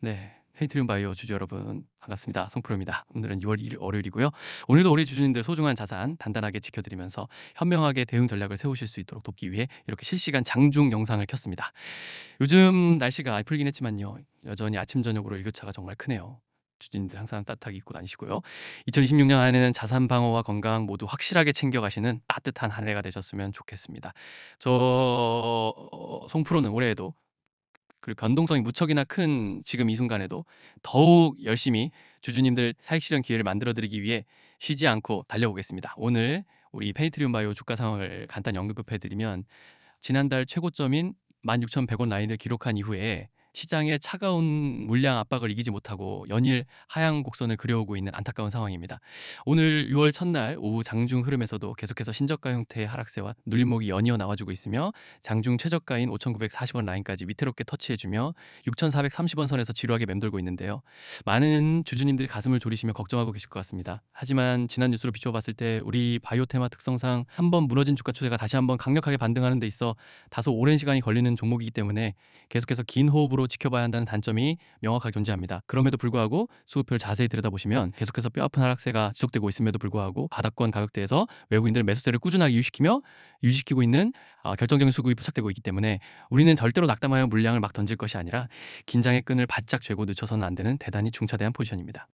네. 페이트리움 바이오 주주 여러분 반갑습니다. 송프로입니다. 오늘은 6월 1일 월요일이고요. 오늘도 우리 주주님들 소중한 자산 단단하게 지켜드리면서 현명하게 대응 전략을 세우실 수 있도록 돕기 위해 이렇게 실시간 장중 영상을 켰습니다. 요즘 날씨가 풀긴 했지만요. 여전히 아침 저녁으로 일교차가 정말 크네요. 주주님들 항상 따뜻하게 입고 다니시고요. 2026년 한 해는 자산 방어와 건강 모두 확실하게 챙겨가시는 따뜻한 한 해가 되셨으면 좋겠습니다. 송프로는 올해에도 그리고 변동성이 무척이나 큰 지금 이 순간에도 더욱 열심히 주주님들 사익 실현 기회를 만들어 드리기 위해 쉬지 않고 달려보겠습니다. 오늘 우리 페이트리움 바이오 주가 상황을 간단히 언급해 드리면 지난달 최고점인 16,100원 라인을 기록한 이후에 시장의 차가운 물량 압박을 이기지 못하고 연일 하향 곡선을 그려오고 있는 안타까운 상황입니다. 오늘 6월 첫날 오후 장중 흐름에서도 계속해서 신저가 형태의 하락세와 눌림목이 연이어 나와주고 있으며 장중 최저가인 5,940원 라인까지 위태롭게 터치해주며 6,430원 선에서 지루하게 맴돌고 있는데요. 많은 주주님들이 가슴을 졸이시며 걱정하고 계실 것 같습니다. 하지만 지난 뉴스로 비춰봤을 때 우리 바이오 테마 특성상 한번 무너진 주가 추세가 다시 한번 강력하게 반등하는 데 있어 다소 오랜 시간이 걸리는 종목이기 때문에 계속해서 긴 호흡으로 지켜봐야 한다는 단점이 명확하게 존재합니다. 그럼에도 불구하고 수급표를 자세히 들여다보시면 계속해서 뼈아픈 하락세가 지속되고 있음에도 불구하고 바닥권 가격대에서 외국인들 매수세를 꾸준하게 유지시키고 있는 결정적인 수급이 포착되고 있기 때문에 우리는 절대로 낙담하여 물량을 막 던질 것이 아니라 긴장의 끈을 바짝 쥐고 늦춰서는 안 되는 대단히 중차대한 포지션입니다.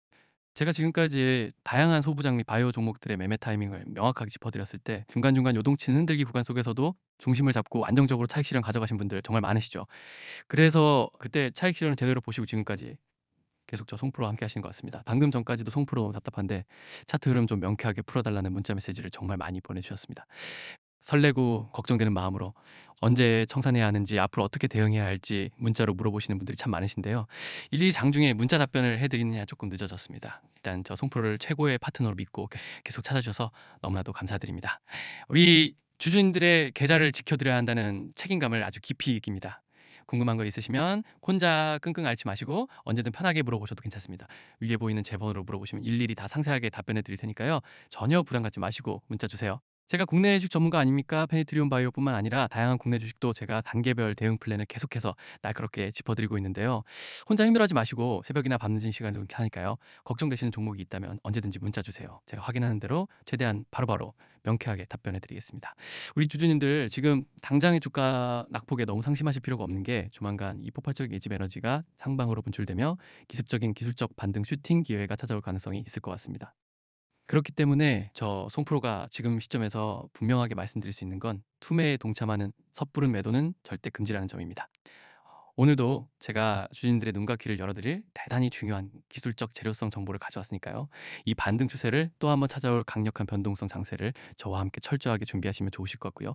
제가 지금까지 다양한 소부장 및 바이오 종목들의 매매 타이밍을 명확하게 짚어드렸을 때 중간중간 요동치는 흔들기 구간 속에서도 중심을 잡고 안정적으로 차익 실현 가져가신 분들 정말 많으시죠. 그래서 그때 차익 실현을 제대로 보시고 지금까지 계속 저 송프로와 함께 하시는 것 같습니다. 방금 전까지도 송프로 답답한데 차트 흐름 좀 명쾌하게 풀어달라는 문자 메시지를 정말 많이 보내주셨습니다. 설레고 걱정되는 마음으로 언제 청산해야 하는지 앞으로 어떻게 대응해야 할지 문자로 물어보시는 분들이 참 많으신데요. 일일이 장중에 문자 답변을 해드리느냐 조금 늦어졌습니다. 일단 저 송프로를 최고의 파트너로 믿고 계속 찾아주셔서 너무나도 감사드립니다. 우리 주주님들의 계좌를 지켜드려야 한다는 책임감을 아주 깊이 느낍니다. 궁금한 거 있으시면 혼자 끙끙 앓지 마시고 언제든 편하게 물어보셔도 괜찮습니다. 위에 보이는 제 번호로 물어보시면 일일이 다 상세하게 답변해 드릴 테니까요. 전혀 부담 갖지 마시고 문자 주세요. 제가 국내 주식 전문가 아닙니까? 페니트리온 바이오뿐만 아니라 다양한 국내 주식도 제가 단계별 대응 플랜을 계속해서 날카롭게 짚어드리고 있는데요. 혼자 힘들어하지 마시고 새벽이나 밤늦은 시간에도 괜찮으니까요. 걱정되시는 종목이 있다면 언제든지 문자 주세요. 제가 확인하는 대로 최대한 바로바로 명쾌하게 답변해 드리겠습니다. 우리 주주님들 지금 당장의 주가 낙폭에 너무 상심하실 필요가 없는 게 조만간 이 폭발적 예집 에너지가 상방으로 분출되며 기습적인 기술적 반등 슈팅 기회가 찾아올 가능성이 있을 것 같습니다. 그렇기 때문에 저 송프로가 지금 시점에서 분명하게 말씀드릴 수 있는 건 투매에 동참하는 섣부른 매도는 절대 금지라는 점입니다. 오늘도 제가 주주님들의 눈과 귀를 열어드릴 대단히 중요한 기술적 재료성 정보를 가져왔으니까요. 이 반등 추세를 또 한번 찾아올 강력한 변동성 장세를 저와 함께 철저하게 준비하시면 좋으실 것 같고요.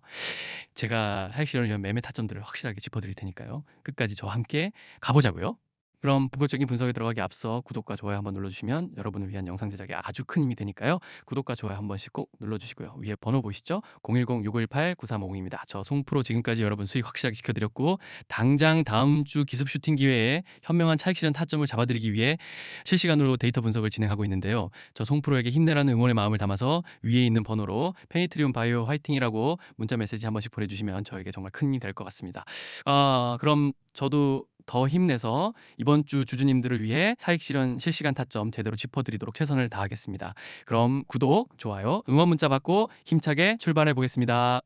제가 사익 실현을 위한 매매 타점들을 확실하게 짚어드릴 테니까요. 끝까지 저와 함께 가보자고요. 그럼 본격적인 분석에 들어가기 앞서 구독과 좋아요 한번 눌러주시면 여러분을 위한 영상 제작에 아주 큰 힘이 되니까요. 구독과 좋아요 한 번씩 꼭 눌러주시고요. 위에 번호 보이시죠? 010-618-9350입니다. 저 송프로 지금까지 여러분 수익 확실하게 지켜드렸고 당장 다음 주 기습 슈팅 기회에 현명한 차익 실현 타점을 잡아드리기 위해 실시간으로 데이터 분석을 진행하고 있는데요. 저 송프로에게 힘내라는 응원의 마음을 담아서 위에 있는 번호로 페니트리움 바이오 화이팅이라고 문자 메시지 한 번씩 보내주시면 저에게 정말 큰 힘이 될 것 같습니다. 그럼 저도 더 힘내서 이번 주 주주님들을 위해 사익 실현 실시간 타점 제대로 짚어드리도록 최선을 다하겠습니다. 그럼 구독, 좋아요, 응원 문자 받고 힘차게 출발해 보겠습니다.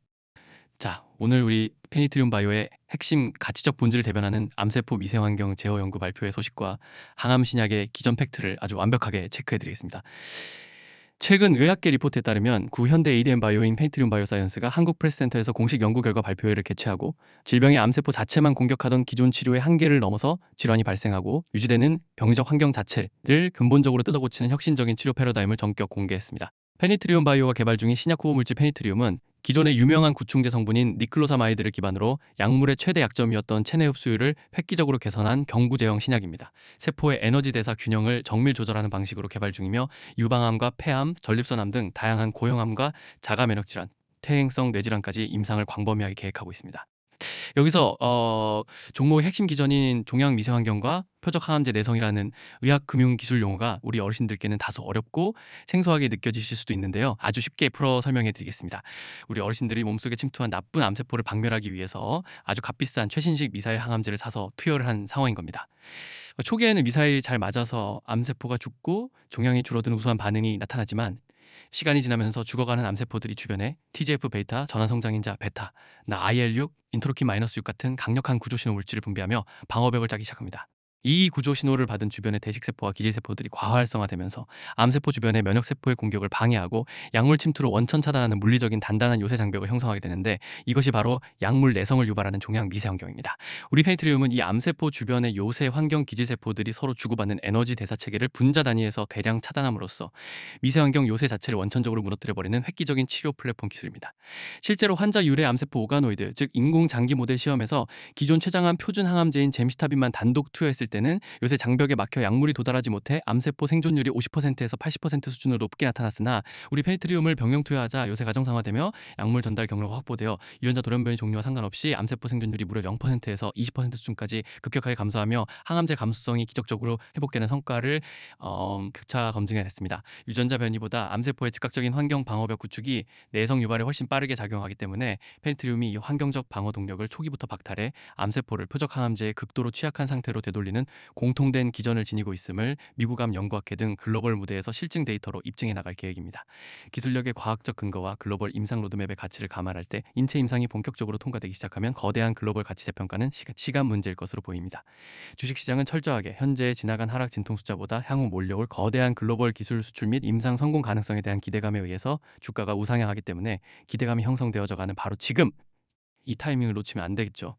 자, 오늘 우리 페니트리움 바이오의 핵심 가치적 본질을 대변하는 암세포 미세환경 제어 연구 발표의 소식과 항암 신약의 기존 팩트를 아주 완벽하게 체크해 드리겠습니다. 최근 의학계 리포트에 따르면 구현대 ADM 바이오인 페니트리움 바이오사이언스가 한국 프레스센터에서 공식 연구 결과 발표회를 개최하고 질병의 암세포 자체만 공격하던 기존 치료의 한계를 넘어서 질환이 발생하고 유지되는 병리적 환경 자체를 근본적으로 뜯어고치는 혁신적인 치료 패러다임을 전격 공개했습니다. 페니트리움 바이오가 개발 중인 신약 후보 물질 페니트리움은 기존의 유명한 구충제 성분인 니클로사마이드를 기반으로 약물의 최대 약점이었던 체내 흡수율을 획기적으로 개선한 경구 제형 신약입니다. 세포의 에너지 대사 균형을 정밀 조절하는 방식으로 개발 중이며 유방암과 폐암, 전립선암 등 다양한 고형암과 자가 면역 질환, 퇴행성 뇌질환까지 임상을 광범위하게 계획하고 있습니다. 여기서 종목의 핵심 기전인 종양 미세환경과 표적 항암제 내성이라는 의학 금융 기술 용어가 우리 어르신들께는 다소 어렵고 생소하게 느껴지실 수도 있는데요. 아주 쉽게 풀어 설명해 드리겠습니다. 우리 어르신들이 몸속에 침투한 나쁜 암세포를 박멸하기 위해서 아주 값비싼 최신식 미사일 항암제를 사서 투여를 한 상황인 겁니다. 초기에는 미사일이 잘 맞아서 암세포가 죽고 종양이 줄어드는 우수한 반응이 나타나지만 시간이 지나면서 죽어가는 암세포들이 주변에 TGF-베이타, 전환성장인자 베타, IL-6, 인터루킨-6 같은 강력한 구조신호 물질을 분비하며 방어벽을 짜기 시작합니다. 이 구조 신호를 받은 주변의 대식세포와 기질세포들이 과활성화되면서 암세포 주변의 면역세포의 공격을 방해하고 약물 침투로 원천 차단하는 물리적인 단단한 요새 장벽을 형성하게 되는데, 이것이 바로 약물 내성을 유발하는 종양 미세 환경입니다. 우리 페니트리움은 이 암세포 주변의 요새 환경 기질세포들이 서로 주고받는 에너지 대사 체계를 분자 단위에서 대량 차단함으로써 미세환경 요새 자체를 원천적으로 무너뜨려버리는 획기적인 치료 플랫폼 기술입니다. 실제로 환자 유래 암세포 오가노이드, 즉 인공 장기 모델 시험에서 기존 췌장암 표준 항암제인 젬시타빈만 단독 투여했을 때는 요새 장벽에 막혀 약물이 도달하지 못해 암세포 생존율이 50%에서 80% 수준으로 높게 나타났으나, 우리 페니트리움을 병용 투여하자 요새 가정상화되며 약물 전달 경로가 확보되어 유전자 돌연변이 종류와 상관없이 암세포 생존율이 무려 0%에서 20% 수준까지 급격하게 감소하며 항암제 감수성이 기적적으로 회복되는 성과를 교차 검증해냈습니다. 유전자 변이보다 암세포의 즉각적인 환경 방어벽 구축이 내성 유발에 훨씬 빠르게 작용하기 때문에 페니트리움이 이 환경적 방어 동력을 초기부터 박탈해 암세포를 표적 항암제에 극도로 취약한 상태로 되돌리는 공통된 기전을 지니고 있음을 미국암 연구학회 등 글로벌 무대에서 실증 데이터로 입증해 나갈 계획입니다. 기술력의 과학적 근거와 글로벌 임상 로드맵의 가치를 감안할 때 인체 임상이 본격적으로 통과되기 시작하면 거대한 글로벌 가치 재평가는 시간 문제일 것으로 보입니다. 주식시장은 철저하게 현재의 지나간 하락 진통 숫자보다 향후 몰려올 거대한 글로벌 기술 수출 및 임상 성공 가능성에 대한 기대감에 의해서 주가가 우상향하기 때문에, 기대감이 형성되어져가는 바로 지금 이 타이밍을 놓치면 안 되겠죠.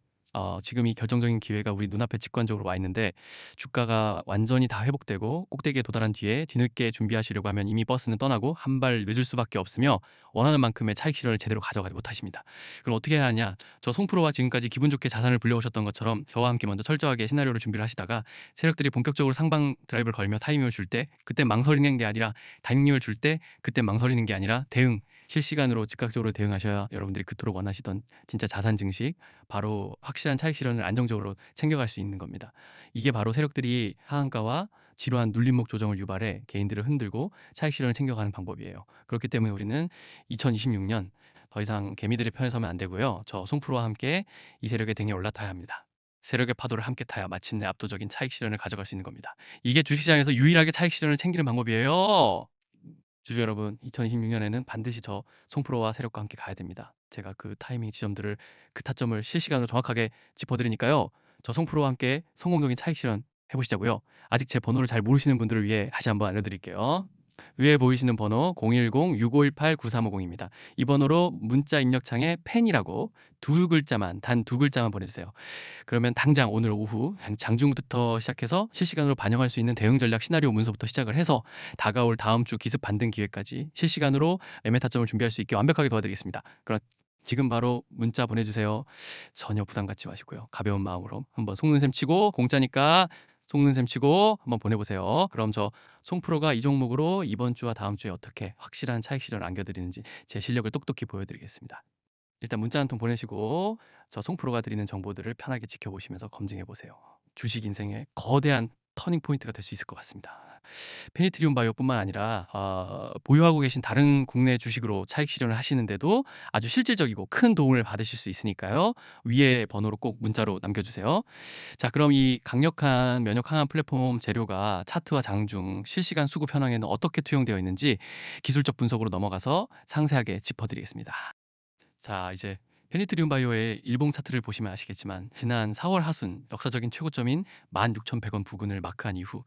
지금 이 결정적인 기회가 우리 눈앞에 직관적으로 와 있는데, 주가가 완전히 다 회복되고 꼭대기에 도달한 뒤에 뒤늦게 준비하시려고 하면 이미 버스는 떠나고 한 발 늦을 수밖에 없으며 원하는 만큼의 차익 실현을 제대로 가져가지 못하십니다. 그럼 어떻게 해야 하냐? 저 송프로와 지금까지 기분 좋게 자산을 불려오셨던 것처럼 저와 함께 먼저 철저하게 시나리오를 준비를 하시다가, 세력들이 본격적으로 상방 드라이브를 걸며 타이밍을 줄 때 그때 망설이는 게 아니라, 타이밍을 줄 때 그때 망설이는 게 아니라 대응, 실시간으로 즉각적으로 대응하셔야 여러분들이 그토록 원하시던 진짜 자산 증식, 바로 확실한 차익 실현을 안정적으로 챙겨갈 수 있는 겁니다. 이게 바로 세력들이 하한가와 지루한 눌림목 조정을 유발해 개인들을 흔들고 차익 실현을 챙겨가는 방법이에요. 그렇기 때문에 우리는 2026년 더 이상 개미들의 편에 서면 안 되고요. 저 송프로와 함께 이 세력의 등에 올라타야 합니다. 세력의 파도를 함께 타야 마침내 압도적인 차익 실현을 가져갈 수 있는 겁니다. 이게 주식시장에서 유일하게 차익 실현을 챙기는 방법이에요. 주주 여러분, 2026년에는 반드시 저 송프로와 세력과 함께 가야 됩니다. 제가 그 타이밍 지점들을, 그 타점을 실시간으로 정확하게 짚어드리니까요. 저 송프로와 함께 성공적인 차익 실현 해보시자고요. 아직 제 번호를 잘 모르시는 분들을 위해 다시 한번 알려드릴게요. 위에 보이시는 번호 010-6518-9350입니다. 이 번호로 문자 입력창에 팬이라고 두 글자만, 단 두 글자만 보내주세요. 그러면 당장 오늘 오후 장중부터 시작해서 실시간으로 반영할 수 있는 대응 전략 시나리오 문서부터 시작을 해서 다가올 다음 주 기습 반등 기회까지 실시간으로 매매 타점을 준비할 수 있게 완벽하게 도와드리겠습니다. 그럼 지금 바로 문자 보내주세요. 전혀 부담 갖지 마시고요. 가벼운 마음으로 한번 속는 셈 치고, 공짜니까 속는 셈 치고 한번 보내보세요. 그럼 저 송프로가 이 종목으로 이번 주와 다음 주에 어떻게 확실한 차익 실현을 안겨드리는지 제 실력을 똑똑히 보여드리겠습니다. 일단 문자 한 통 보내시고 저 송프로가 드리는 정보들을 편하게 지켜보시면서 검증해 보세요. 주식 인생의 거대한 터닝 포인트가 될 수 있을 것 같습니다. 페니트리움 바이오뿐만 아니라 보유하고 계신 다른 국내 주식으로 차익 실현을 하시는데도 아주 실질적이고 큰 도움을 받으실 수 있으니까요. 위에 번호로 꼭 문자로 남겨주세요. 자, 그럼 이 강력한 면역 항암 플랫폼 재료가 차트와 장중, 실시간 수급 현황에는 어떻게 투영되어 있는지 기술적 분석으로 넘어가서 상세하게 짚어드리겠습니다. 자, 이제 페니트리움 바이오의 일봉 차트를 보시면 아시겠지만, 지난 4월 하순 역사적인 최고점인 16,100원 부근을 마크한 이후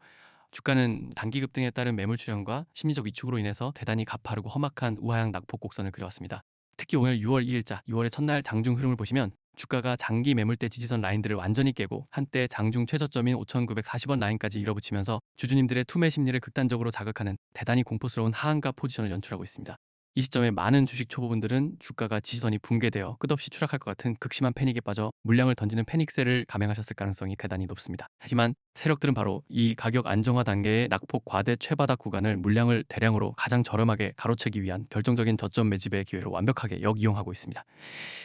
주가는 단기 급등에 따른 매물 출현과 심리적 위축으로 인해서 대단히 가파르고 험악한 우하향 낙폭 곡선을 그려왔습니다. 특히 오늘 6월 2일자 6월의 첫날 장중 흐름을 보시면 주가가 장기 매물대 지지선 라인들을 완전히 깨고 한때 장중 최저점인 5,940원 라인까지 밀어붙이면서 주주님들의 투매 심리를 극단적으로 자극하는 대단히 공포스러운 하한가 포지션을 연출하고 있습니다. 이 시점에 많은 주식 초보분들은 주가가 지지선이 붕괴되어 끝없이 추락할 것 같은 극심한 패닉에 빠져 물량을 던지는 패닉셀을 감행하셨을 가능성이 대단히 높습니다. 하지만 세력들은 바로 이 가격 안정화 단계의 낙폭 과대 최바닥 구간을 물량을 대량으로 가장 저렴하게 가로채기 위한 결정적인 저점 매집의 기회로 완벽하게 역이용하고 있습니다.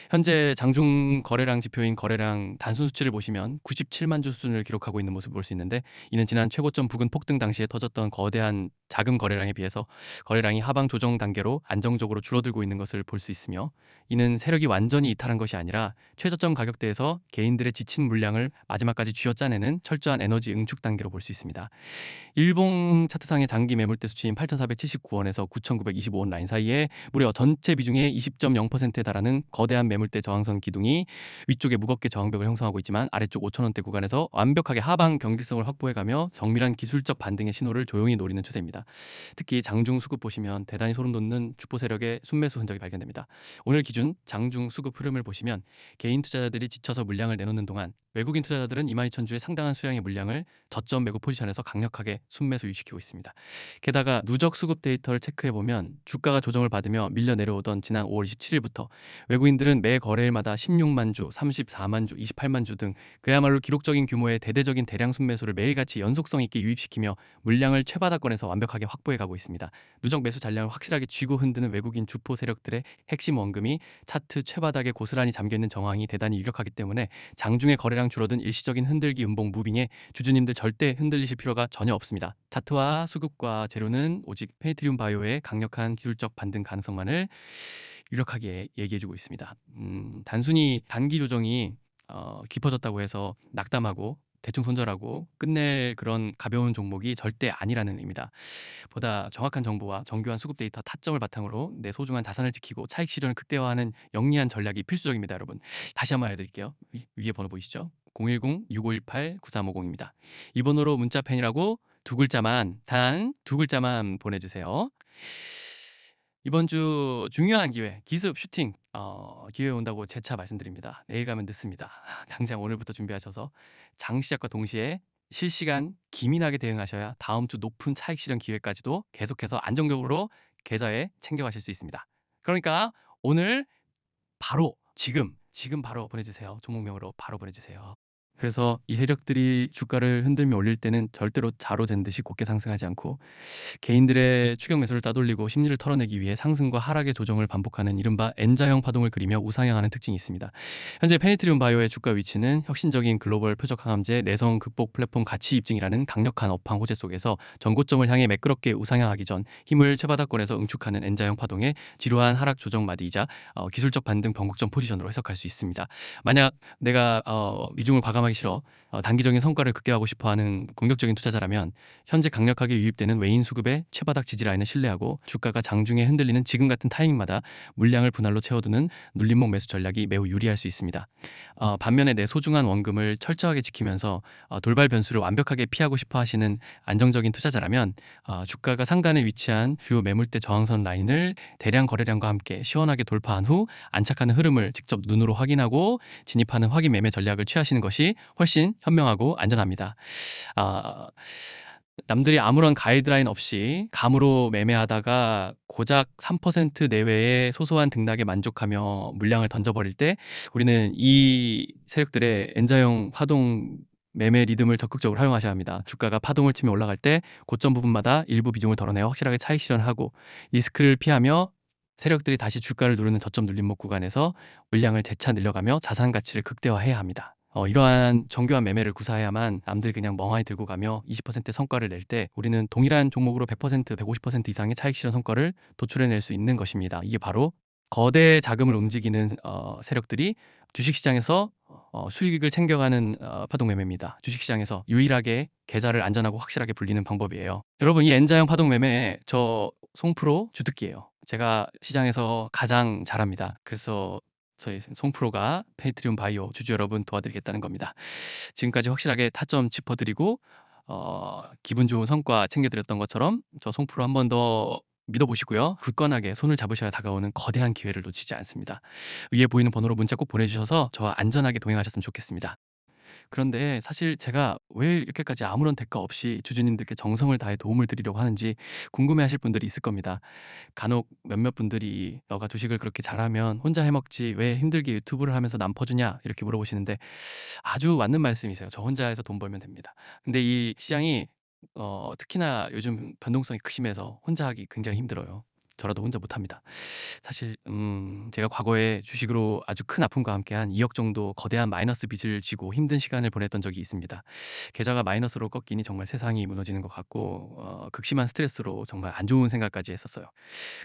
현재 장중 거래량 지표인 거래량 단순 수치를 보시면 97만 주 수준을 기록하고 있는 모습을 볼 수 있는데, 이는 지난 최고점 부근 폭등 당시에 터졌던 거대한 자금 거래량에 비해서 거래량이 하방 조정 단계로 안정 안정적으로 줄어들고 있는 것을 볼 수 있으며, 이는 세력이 완전히 이탈한 것이 아니라 최저점 가격대에서 개인들의 지친 물량을 마지막까지 쥐어짜내는 철저한 에너지 응축 단계로 볼 수 있습니다. 일봉 차트상의 장기 매물대 수치인 8,479원에서 9,925원 라인 사이에 무려 전체 비중의 20.0%에 달하는 거대한 매물대 저항선 기둥이 위쪽에 무겁게 저항벽을 형성하고 있지만, 아래쪽 5,000원대 구간에서 완벽하게 하방 경직성을 확보해가며 정밀한 기술적 반등의 신호를 조용히 노리는 추세입니다. 특히 장중 수급 보시면 대단히 소름 돋는 주포 세력의 순매수 흔적이 발견됩니다. 오늘 기준 장중 수급 흐름을 보시면 개인 투자자들이 지쳐서 물량을 내놓는 동안 외국인 투자자들은 22,000주의 상당한 수량의 물량을 저점 매고 포지션에서 강력하게 순매수 유지시키고 있습니다. 게다가 누적 수급 데이터를 체크해보면 주가가 조정을 받으며 밀려 내려오던 지난 5월 27일부터 외국인들은 매 거래일마다 16만 주, 34만 주, 28만 주 등 그야말로 기록적인 규모의 대대적인 대량 순매수를 매일같이 연속성 있게 유입시키며 물량을 최바닥권에서 완벽하게 확보해가고 있습니다. 누적 매수 잔량을 확실하게 쥐고 흔드는 외국인 주포 세력들의 핵심 원금이 차트 최바닥에 고스란히 잠겨있는 정황이 대단히 유력하기 때문에 장중의 거래량 줄어든 일시적인 흔들기 음봉 무빙에 주주님들 절대 흔들리실 필요가 전혀 없습니다. 차트와 수급과 재료는 오직 페이트리움 바이오의 강력한 기술적 반등 가능성만을 유력하게 얘기해주고 있습니다. 단순히 단기 조정이 깊어졌다고 해서 낙담하고 대충 손절하고 끝낼 그런 가벼운 종목이 절대 아니라는 의미다. 보다 정확한 정보와 정교한 수급 데이터 타점을 바탕으로 내 소중한 자산을 지키고 차익 실현을 극대화하는 영리한 전략이 필수적입니다, 여러분. 다시 한번 알려드릴게요. 위에 번호 보이시죠? 010-6518-9350입니다. 이 번호로 문자 팬이라고 단 두 글자만 보내주세요. 이번 주 중요한 기회, 기습 슈팅 기회 온다고 재차 말씀드립니다. 내일 가면 늦습니다. 당장 오늘부터 준비하셔서 장 시작과 동시에 실시간 기민하게 대응하셔야 다음 주 높은 차익 실현 기회까지도 계속해서 안정적으로 계좌에 챙겨가실 수 있습니다. 그러니까 오늘 바로 지금 바로 보내주세요. 종목명으로 바로 보내주세요. 그래서 이 세력들이 주가를 흔들며 올릴 때는 절대로 자로 잰 듯이 곧게 상승하지 않고 개인들의 추격 매수를 따돌리고 심리를 털어내기 위해 상승과 하락의 조정을 반복하는 이른바 N자형 파동을 그리며 우상향하는 특징이 있습니다. 현재 페니트리움 바이오의 주가 위치는 혁신적인 글로벌 표적 항암제 내성 극복 플랫폼 가치 입증이라는 강력한 업황 호재 속에서 전고점을 향해 매끄럽게 우상향하기 전 힘을 최바닥권에서 응축하는 N자형 파동의 지루한 하락 조정 마디이자 기술적 반등 변곡점 포지션으로 해석할 수 있습니다. 만약 내가 미중을 과감하기 싫어 단기적인 성과를 극대화하고 싶어하는 공격적인 투자자라면 현재 강력하게 유입되는 외인 수급의 최바닥 지지 라인을 신뢰하고 주가가 장중에 흔들리는 지금 같은 타이밍마다 물량을 분할로 채워두는 눌림목 매수 전략이 매우 유리할 수 있습니다. 반면에 내 소중한 원금을 철저하게 지키면서 돌발 변수를 완벽하게 피하고 싶어 하시는 안정적인 투자자라면 주가가 상단에 위치한 주요 매물대 저항선 라인을 대량 거래량과 함께 시원하게 돌파한 후 안착하는 흐름을 직접 눈으로 확인하고 진입하는 확인 매매 전략을 취하시는 것이 훨씬 현명하고 안전합니다. 남들이 아무런 가이드라인 없이 감으로 매매하다가 고작 3% 내외의 소소한 등락에 만족하며 물량을 던져버릴 때 우리는 이 세력들의 N자형 파동 매매 리듬을 적극적으로 활용하셔야 합니다. 주가가 파동을 치며 올라갈 때 고점 부분마다 일부 비중을 덜어내어 확실하게 차익 실현하고 리스크를 피하며 세력들이 다시 주가를 누르는 저점 눌림목 구간에서 물량을 재차 늘려가며 자산 가치를 극대화해야 합니다. 이러한 정교한 매매를 구사해야만 남들 그냥 멍하니 들고 가며 20% 성과를 낼 때 우리는 동일한 종목으로 100%, 150% 이상의 차익 실현 성과를 도출해낼 수 있는 것입니다. 이게 바로 거대 자금을 움직이는 세력들이 주식시장에서 수익을 챙겨가는 파동 매매입니다. 주식시장에서 유일하게 계좌를 안전하고 확실하게 불리는 방법이에요. 여러분, 이 N자형 파동 매매 저 송프로 주특기예요. 제가 시장에서 가장 잘합니다. 그래서 저희 송프로가 페이트리움 바이오 주주 여러분 도와드리겠다는 겁니다. 지금까지 확실하게 타점 짚어드리고 기분 좋은 성과 챙겨드렸던 것처럼 저 송프로 한 번 더 믿어보시고요. 굳건하게 손을 잡으셔야 다가오는 거대한 기회를 놓치지 않습니다. 위에 보이는 번호로 문자 꼭 보내주셔서 저와 안전하게 동행하셨으면 좋겠습니다. 그런데 사실 제가 왜 이렇게까지 아무런 대가 없이 주주님들께 정성을 다해 도움을 드리려고 하는지 궁금해하실 분들이 있을 겁니다. 간혹 몇몇 분들이 "너가 주식을 그렇게 잘하면 혼자 해먹지 왜 힘들게 유튜브를 하면서 남 퍼주냐?" 이렇게 물어보시는데 아주 맞는 말씀이세요. 저 혼자 해서 돈 벌면 됩니다. 근데 이 시장이 특히나 요즘 변동성이 극심해서 혼자 하기 굉장히 힘들어요. 저라도 혼자 못합니다. 사실 제가 과거에 주식으로 아주 큰 아픔과 함께 한 2억 정도 거대한 마이너스 빚을 지고 힘든 시간을 보냈던 적이 있습니다. 계좌가 마이너스로 꺾이니 정말 세상이 무너지는 것 같고 극심한 스트레스로 정말 안 좋은 생각까지 했었어요.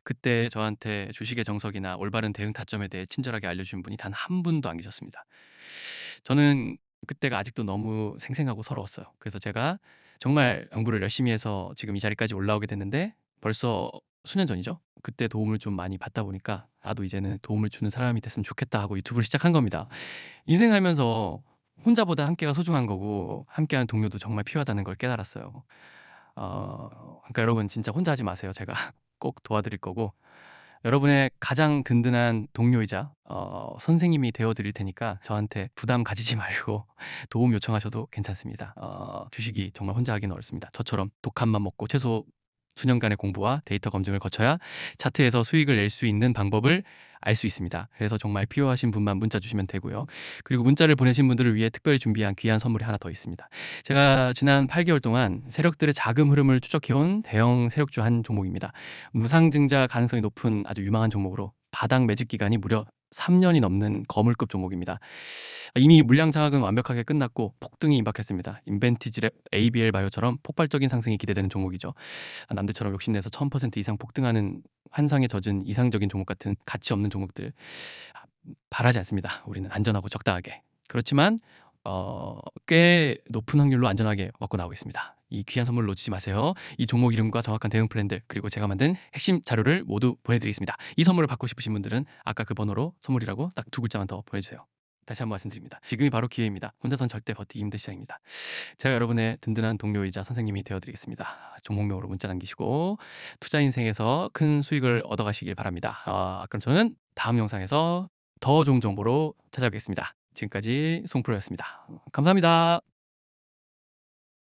그때 저한테 주식의 정석이나 올바른 대응 타점에 대해 친절하게 알려준 분이 단 한 분도 안 계셨습니다. 저는 그때가 아직도 너무 생생하고 서러웠어요. 그래서 제가 정말 공부를 열심히 해서 지금 이 자리까지 올라오게 됐는데 벌써 수년 전이죠. 그때 도움을 좀 많이 받다 보니까 '나도 이제는 도움을 주는 사람이 됐으면 좋겠다.' 하고 유튜브를 시작한 겁니다. 인생 살면서 혼자보다 함께가 소중한 거고 함께하는 동료도 정말 필요하다는 걸 깨달았어요. 그러니까 여러분 진짜 혼자 하지 마세요. 제가 꼭 도와드릴 거고 여러분의 가장 든든한 동료이자 선생님이 되어 드릴 테니까 저한테 부담 가지지 말고 도움 요청하셔도 괜찮습니다. 주식이 정말 혼자 하기는 어렵습니다. 저처럼 독한만 먹고 최소 수년간의 공부와 데이터 검증을 거쳐야 차트에서 수익을 낼 수 있는 방법을 알 수 있습니다. 그래서 정말 필요하신 분만 문자 주시면 되고요. 그리고 문자를 보내신 분들을 위해 특별히 준비한 귀한 선물이 하나 더 있습니다. 제가 지난 8개월 동안 세력들의 자금 흐름을 추적해온 대형 세력주 한 종목입니다. 무상증자 가능성이 높은 아주 유망한 종목으로 바닥 매집 기간이 무려 3년이 넘는 거물급 종목입니다. 이미 물량 장악은 완벽하게 끝났고 폭등이 임박했습니다. 인벤티지랩 ABL 바이오처럼 폭발적인 상승이 기대되는 종목이죠. 남들처럼 욕심내서 1000% 이상 폭등하는 환상에 젖은 이상적인 종목 같은 가치 없는 종목들 바라지 않습니다. 우리는 안전하고 적당하게. 그렇지만 꽤 높은 확률로 안전하게 먹고 나오겠습니다. 이 귀한 선물 놓치지 마세요. 이 종목 이름과 정확한 대응 플랜들 그리고 제가 만든 핵심 자료를 모두 보내드리겠습니다. 이 선물을 받고 싶으신 분들은 아까 그 번호로 선물이라고 딱 두 글자만 더 보내주세요. 다시 한번 말씀드립니다. 지금이 바로 기회입니다. 혼자선 절대 버티기 힘든 시장입니다. 제가 여러분의 든든한 동료이자 선생님이 되어드리겠습니다. 종목명으로 문자 남기시고 투자 인생에서 큰 수익을 얻어가시길 바랍니다. 그럼 저는 다음 영상에서 더 좋은 정보로 찾아뵙겠습니다. 지금까지 송프로였습니다. 감사합니다.